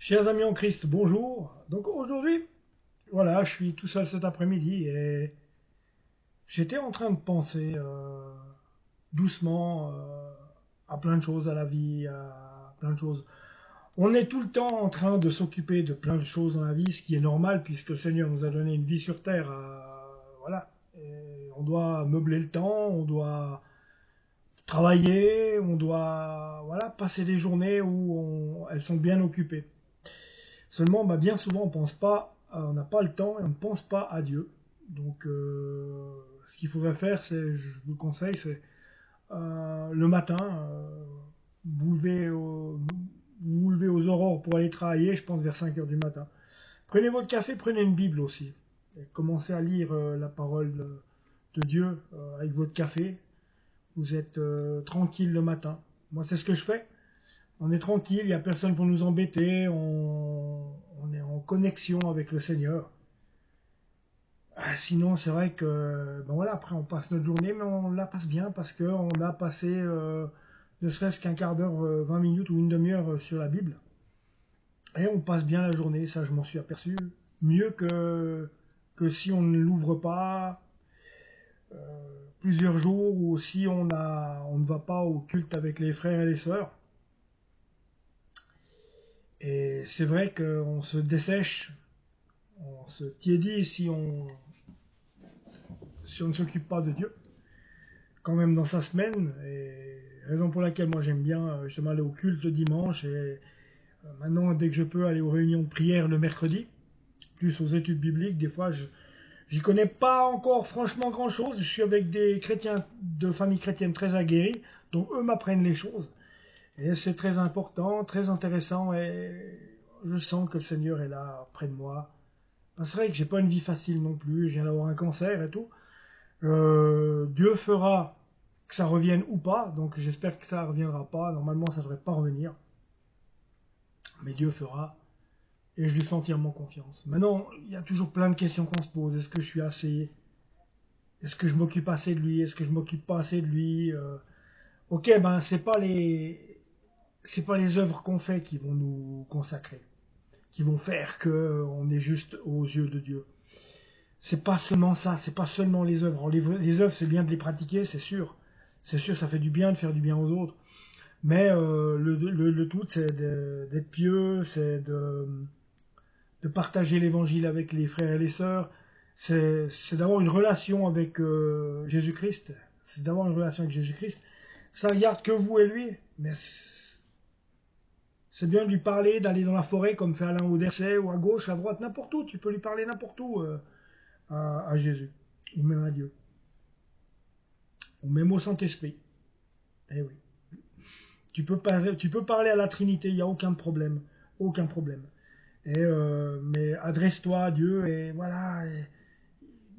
Chers amis en Christ, bonjour. Donc aujourd'hui, voilà, je suis tout seul cet après-midi et j'étais en train de penser doucement à plein de choses, à la vie, à plein de choses. On est tout le temps en train de s'occuper de plein de choses dans la vie, ce qui est normal puisque le Seigneur nous a donné une vie sur terre. Voilà. Et on doit meubler le temps, on doit travailler, on doit voilà, passer des journées où elles sont bien occupées. Seulement, bah, bien souvent, on pense pas, on n'a pas le temps et on ne pense pas à Dieu. Donc, ce qu'il faudrait faire, c'est, je vous le conseille, c'est le matin, vous vous levez aux aurores pour aller travailler, je pense vers 5 heures du matin. Prenez votre café, prenez une Bible aussi. Et commencez à lire la parole de Dieu avec votre café. Vous êtes tranquille le matin. Moi, c'est ce que je fais. On est tranquille, il n'y a personne pour nous embêter, on est en connexion avec le Seigneur. Ah, sinon, c'est vrai que, ben voilà, après on passe notre journée, mais on la passe bien parce qu'on a passé ne serait-ce qu'un quart d'heure, 20 minutes ou une demi-heure sur la Bible. Et on passe bien la journée, ça je m'en suis aperçu. Mieux que si on ne l'ouvre pas plusieurs jours ou si on ne va pas au culte avec les frères et les sœurs. Et c'est vrai qu'on se dessèche, on se tiédit si on ne s'occupe pas de Dieu, quand même dans sa semaine. Et raison pour laquelle moi j'aime bien justement aller au culte le dimanche et maintenant dès que je peux aller aux réunions de prière le mercredi, plus aux études bibliques. Des fois, j'y connais pas encore franchement grand chose. Je suis avec des chrétiens de famille chrétienne très aguerris, donc eux m'apprennent les choses. Et c'est très important, très intéressant et je sens que le Seigneur est là près de moi. C'est vrai que j'ai pas une vie facile non plus, je viens d'avoir un cancer et tout. Dieu fera que ça revienne ou pas, donc j'espère que ça reviendra pas. Normalement, ça devrait pas revenir, mais Dieu fera et je lui fais entièrement confiance. Maintenant, il y a toujours plein de questions qu'on se pose. Est-ce que je suis assez? Est-ce que je m'occupe assez de lui? Est-ce que je m'occupe pas assez de lui? Ok, ben c'est pas les œuvres qu'on fait qui vont nous consacrer, qui vont faire que on est juste aux yeux de Dieu. C'est pas seulement ça, c'est pas seulement les œuvres. Alors, les œuvres, c'est bien de les pratiquer, c'est sûr. C'est sûr, ça fait du bien de faire du bien aux autres. Mais le tout, c'est d'être pieux, c'est de partager l'évangile avec les frères et les sœurs. C'est d'avoir une relation avec Jésus-Christ. C'est d'avoir une relation avec Jésus-Christ. Ça regarde que vous et lui. Mais c'est bien de lui parler, d'aller dans la forêt comme fait Alain Auderset, ou à gauche, à droite, n'importe où. Tu peux lui parler n'importe où à Jésus. Ou même à Dieu. Ou même au Saint-Esprit. Eh oui. Tu peux parler à la Trinité, il n'y a aucun problème. Aucun problème. Mais adresse-toi à Dieu et voilà. Et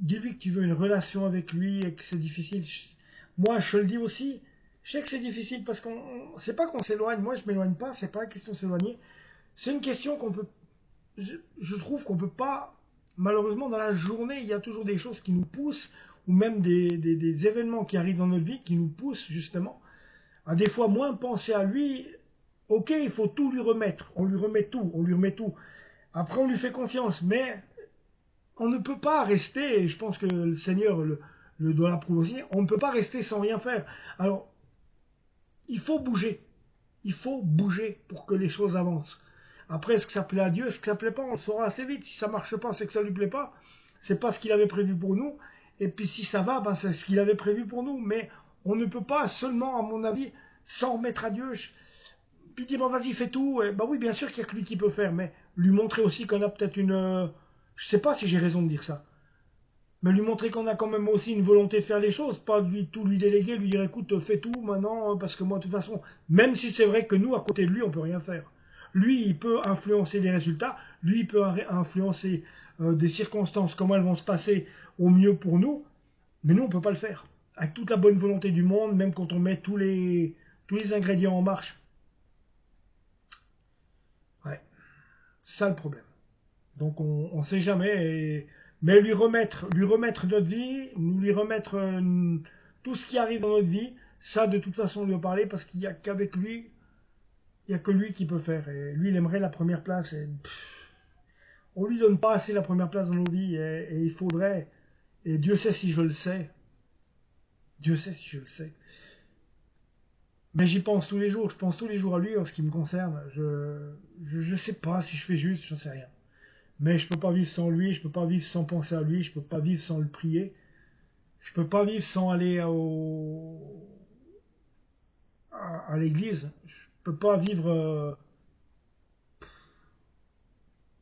dis-lui que tu veux une relation avec lui et que c'est difficile. Moi, je te le dis aussi. Je sais que c'est difficile parce qu'on. C'est pas qu'on s'éloigne. Moi, je m'éloigne pas. C'est pas la question de s'éloigner. C'est une question qu'on peut. Je trouve qu'on peut pas. Malheureusement, dans la journée, il y a toujours des choses qui nous poussent, ou même des événements qui arrivent dans notre vie qui nous poussent justement à des fois moins penser à lui. Ok, il faut tout lui remettre. On lui remet tout. On lui remet tout. Après, on lui fait confiance. Mais on ne peut pas rester, et je pense que le Seigneur le doit l'approuver aussi, on ne peut pas rester sans rien faire. Alors, il faut bouger. Il faut bouger pour que les choses avancent. Après, est-ce que ça plaît à Dieu? Est-ce que ça plaît pas? On le saura assez vite. Si ça marche pas, c'est que ça lui plaît pas. C'est pas ce qu'il avait prévu pour nous. Et puis si ça va, ben c'est ce qu'il avait prévu pour nous. Mais on ne peut pas seulement, à mon avis, s'en remettre à Dieu. Puis dire, bon, vas-y, fais tout. Et, bah oui, bien sûr qu'il y a que lui qui peut faire, mais lui montrer aussi qu'on a peut-être une. Je sais pas si j'ai raison de dire ça. Mais lui montrer qu'on a quand même aussi une volonté de faire les choses, pas lui tout lui déléguer, lui dire écoute, fais tout maintenant, parce que moi de toute façon, même si c'est vrai que nous, à côté de lui, on peut rien faire. Lui, il peut influencer des résultats, lui, il peut influencer des circonstances, comment elles vont se passer au mieux pour nous, mais nous, on peut pas le faire. Avec toute la bonne volonté du monde, même quand on met tous les ingrédients en marche. Ouais, c'est ça le problème. Donc on ne sait jamais. Mais lui remettre notre vie, nous lui remettre tout ce qui arrive dans notre vie, ça de toute façon lui en parler parce qu'il n'y a qu'avec lui, Il n'y a que lui qui peut faire. Et lui, il aimerait la première place. Et, on lui donne pas assez la première place dans nos vies. Et il faudrait. Et Dieu sait si je le sais. Dieu sait si je le sais. Mais j'y pense tous les jours. Je pense tous les jours à lui en ce qui me concerne. Je sais pas si je fais juste, je ne sais rien. Mais je peux pas vivre sans lui. Je peux pas vivre sans penser à lui. Je peux pas vivre sans le prier. Je peux pas vivre sans aller à l'église. Je peux pas vivre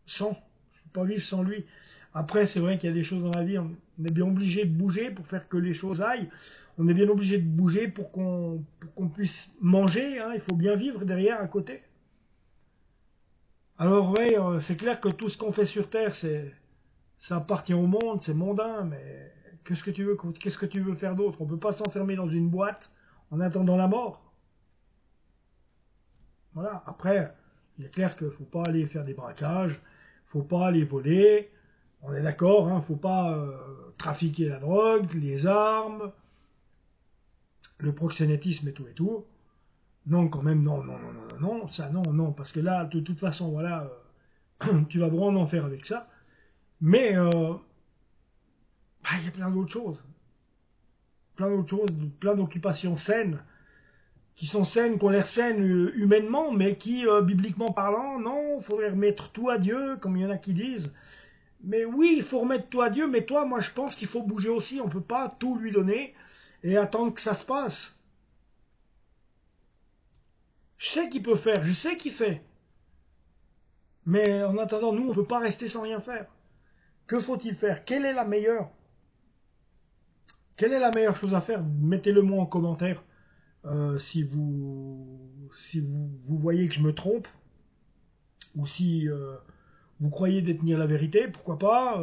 sans. Je peux pas vivre sans lui. Après, c'est vrai qu'il y a des choses dans la vie, on est bien obligé de bouger pour faire que les choses aillent. On est bien obligé de bouger pour qu'on puisse manger. Hein. Il faut bien vivre derrière, à côté. Alors oui, c'est clair que tout ce qu'on fait sur Terre, ça appartient au monde, c'est mondain, mais qu'est-ce que tu veux faire d'autre? On ne peut pas s'enfermer dans une boîte en attendant la mort. Voilà. Après, il est clair qu'il ne faut pas aller faire des braquages, il ne faut pas aller voler. On est d'accord, hein, faut pas trafiquer la drogue, les armes, le proxénétisme et tout et tout. Non, quand même, non, non, non, non, non, non, ça, non, non, parce que là, de toute façon, voilà, tu vas droit en enfer avec ça. Mais bah, il y a plein d'autres choses, plein d'occupations saines, qui sont saines, qui ont l'air saines humainement, mais qui, bibliquement parlant, non, il faudrait remettre tout à Dieu, comme il y en a qui disent. Mais oui, il faut remettre tout à Dieu, mais toi, moi, je pense qu'il faut bouger aussi. On ne peut pas tout lui donner et attendre que ça se passe. Je sais qu'il peut faire, je sais qu'il fait. Mais en attendant, nous, on ne peut pas rester sans rien faire. Que faut-il faire? Quelle est la meilleure chose à faire? Mettez-le moi en commentaire si vous voyez que je me trompe ou si vous croyez détenir la vérité, pourquoi pas,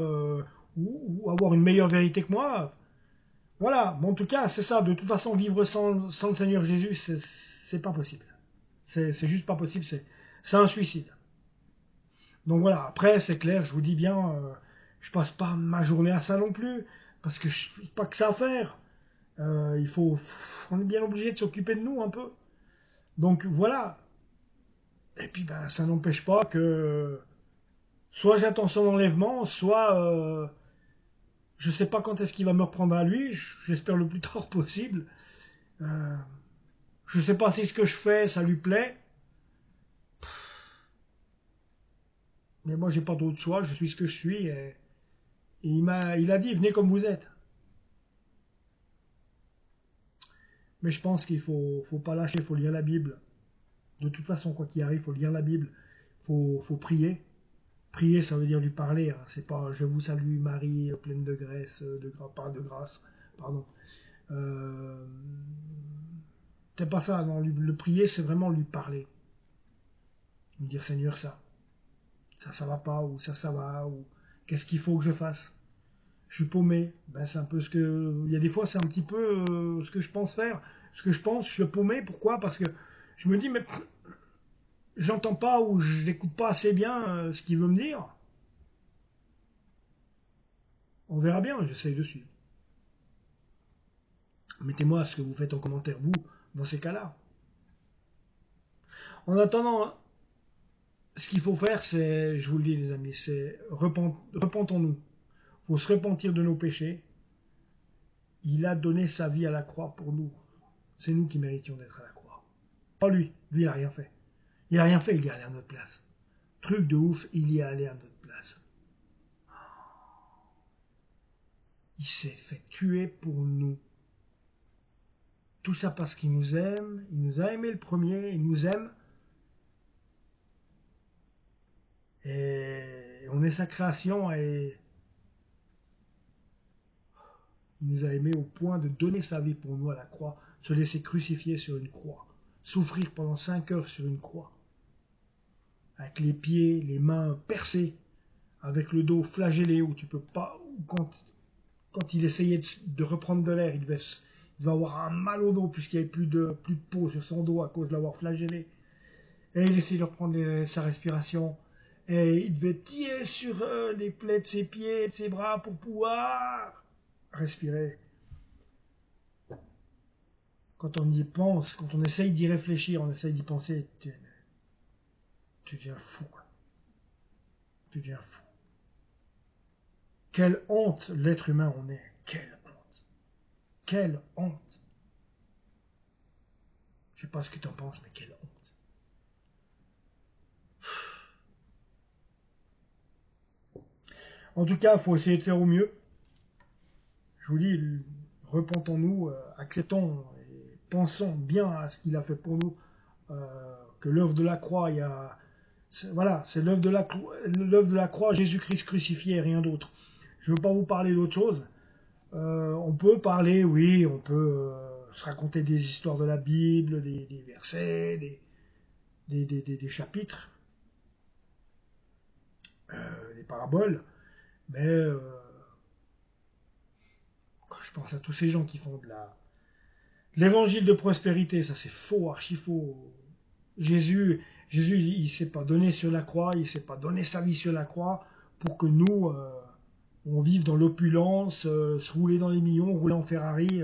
ou avoir une meilleure vérité que moi. Voilà, mais en tout cas, c'est ça. De toute façon, vivre sans le Seigneur Jésus, c'est pas possible. C'est juste pas possible, c'est un suicide. Donc voilà, après, c'est clair, je vous dis bien, je passe pas ma journée à ça non plus, parce que je n'ai pas que ça à faire. On est bien obligé de s'occuper de nous un peu. Donc voilà. Et puis ben, ça n'empêche pas que soit j'attends son enlèvement, soit je sais pas quand est-ce qu'il va me reprendre à lui, j'espère le plus tard possible. Euh, je sais pas si ce que je fais, ça lui plaît. Mais moi, j'ai pas d'autre choix, je suis ce que je suis. Et il a dit, venez comme vous êtes. Mais je pense qu'il faut pas lâcher, il faut lire la Bible. De toute façon, quoi qu'il arrive, il faut lire la Bible. Faut prier. Prier, ça veut dire lui parler. Hein. C'est pas je vous salue Marie, pleine de grâce, pas de grâce, pardon. Euh, c'est pas ça, non. Le prier, c'est vraiment lui parler. Lui dire Seigneur, ça va pas, ou ça va, ou qu'est-ce qu'il faut que je fasse? Je suis paumé. Ben, c'est un peu ce que. Il y a des fois, c'est un petit peu ce que je pense faire. Ce que je pense, je suis paumé. Pourquoi? Parce que je me dis, mais j'entends pas ou j'écoute pas assez bien ce qu'il veut me dire. On verra bien, j'essaye de suivre. Mettez-moi ce que vous faites en commentaire, vous, dans ces cas-là. En attendant, ce qu'il faut faire, c'est, je vous le dis les amis, c'est repentons-nous. Il faut se repentir de nos péchés. Il a donné sa vie à la croix pour nous. C'est nous qui méritions d'être à la croix. Pas lui. Lui, il n'a rien fait. Il n'a rien fait, il y est allé à notre place. Truc de ouf, il y est allé à notre place. Il s'est fait tuer pour nous. Tout ça parce qu'il nous aime. Il nous a aimé le premier, il nous aime. Et on est sa création et il nous a aimés au point de donner sa vie pour nous à la croix, se laisser crucifier sur une croix, souffrir pendant 5 heures sur une croix, avec les pieds, les mains percés, avec le dos flagellé où tu peux pas, quand il essayait de reprendre de l'air, il devait avoir un mal au dos puisqu'il n'y avait plus de peau sur son dos à cause de l'avoir flagellé. Et il essayait de reprendre sa respiration. Et il devait tirer sur les plaies de ses pieds et de ses bras pour pouvoir respirer. Quand on y pense, quand on essaye d'y réfléchir, on essaye d'y penser, Tu deviens fou, quoi. Tu deviens fou. Quelle honte l'être humain on est. Quelle honte. Quelle honte. Je sais pas ce que tu en penses, mais quelle honte. En tout cas, il faut essayer de faire au mieux. Je vous dis, repentons-nous, acceptons et pensons bien à ce qu'il a fait pour nous. Que l'œuvre de la croix, voilà, c'est l'œuvre de la croix, Jésus-Christ crucifié et rien d'autre. Je ne veux pas vous parler d'autre chose. On peut parler, oui, on peut se raconter des histoires de la Bible, des versets, des chapitres, des paraboles, mais quand je pense à tous ces gens qui font de l'évangile de prospérité, ça c'est faux, archi faux. Jésus, il s'est pas donné sur la croix, il s'est pas donné sa vie sur la croix pour que nous, on vive dans l'opulence, se rouler dans les millions, rouler en Ferrari.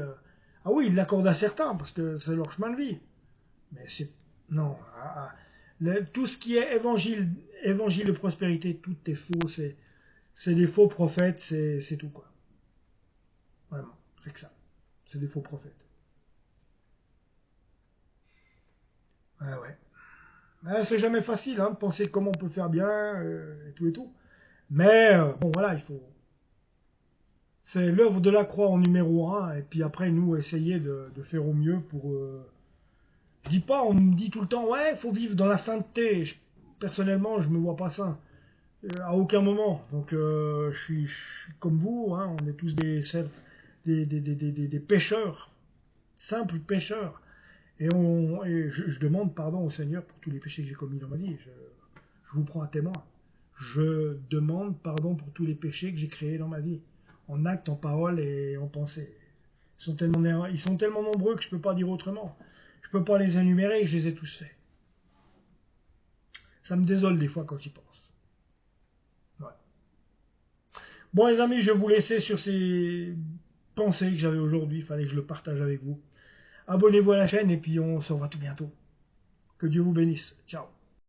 Ah oui, il l'accorde à certains parce que c'est leur chemin de vie. Mais c'est non. Tout ce qui est évangile de prospérité, tout est faux. C'est des faux prophètes, c'est tout quoi. Vraiment, c'est que ça. C'est des faux prophètes. Ah ouais. C'est jamais facile hein, de penser comment on peut faire bien et tout et tout. Mais bon voilà, il faut. C'est l'œuvre de la croix en numéro un, et puis après nous essayer de faire au mieux pour. Je dis pas, on me dit tout le temps ouais, faut vivre dans la sainteté. Personnellement, je me vois pas saint à aucun moment. Donc je suis comme vous, hein, on est tous des pécheurs, simples pécheurs. Et je demande pardon au Seigneur pour tous les péchés que j'ai commis dans ma vie. Je vous prends à témoin. Je demande pardon pour tous les péchés que j'ai créés dans ma vie, en acte, en parole et en pensée. Ils sont tellement nombreux que je ne peux pas dire autrement. Je ne peux pas les énumérer, je les ai tous faits. Ça me désole des fois quand j'y pense. Ouais. Bon les amis, je vais vous laisser sur ces pensées que j'avais aujourd'hui. Il fallait que je le partage avec vous. Abonnez-vous à la chaîne et puis on se revoit tout bientôt. Que Dieu vous bénisse. Ciao.